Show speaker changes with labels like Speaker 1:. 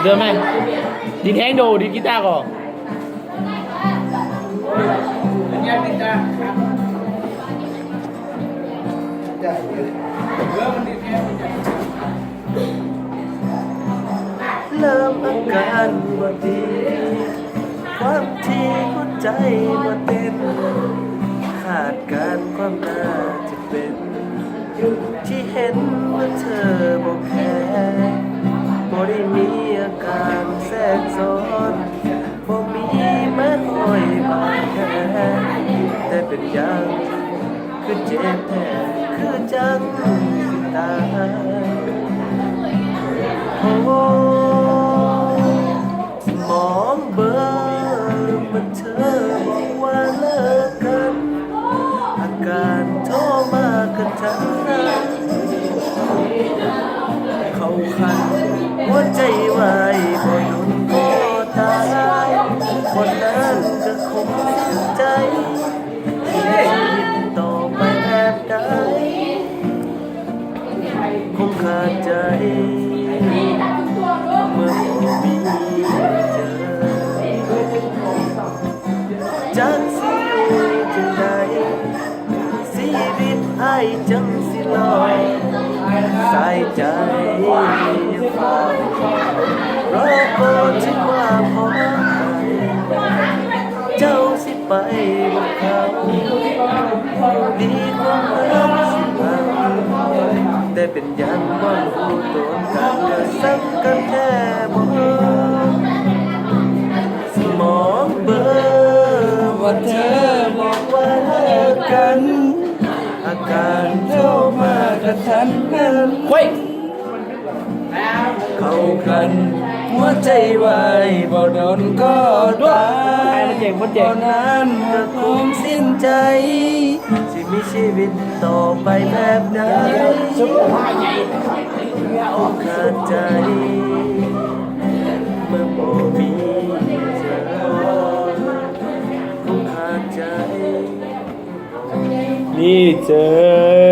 Speaker 1: เดินไหมดีแทงดูดีกีตาร์ก่อน
Speaker 2: เริ่มอาการบ่ดีความที่หัวใจบ่เต้นขาดการความน่าจะเป็นที่เห็นว่าเธอบ่แพ้บ่ได้มีอาการแทรกซ้อนบ่มีแม้ห้อยบาดแผลแต่เป็นอย่างคือเจ็บแท้คือจังสิตายโอ้สมองเบลอมันเธอบอกว่าเลิกกันอาการโทรมากระทันหันเขาขันหัวใจไว้บ่หยุดก็ตายคนนั้นก็คงเสียใจที่ชีวิตต่อไปแบบใดคงขาดใจเมื่อบ่มีเจอจักสิอยู่จังใดชีวิตอ้ายจังสิลอยสายใจยังเฝ้ารอก่อนที่ว่าพอเจ้าสิไปบ่เขาดีกว่าเมื่อสิพังแต่เป็นอย่างว่ารู้ตนกันก็สักกันแค่บ่สมองเบลอว่าเธอบอกว่าเลิกกันอาการโทรมากระทันหัน
Speaker 1: เฮ้ย
Speaker 2: เข้ากันหัวใจไว้บ่โดนก็ตายบ่นานก็คงสิ้นใจสิมีชีวิตต่อไปแบบใดขาดใจเมื่อบ่มีเธอคงขาดใจ
Speaker 1: นี่เจอ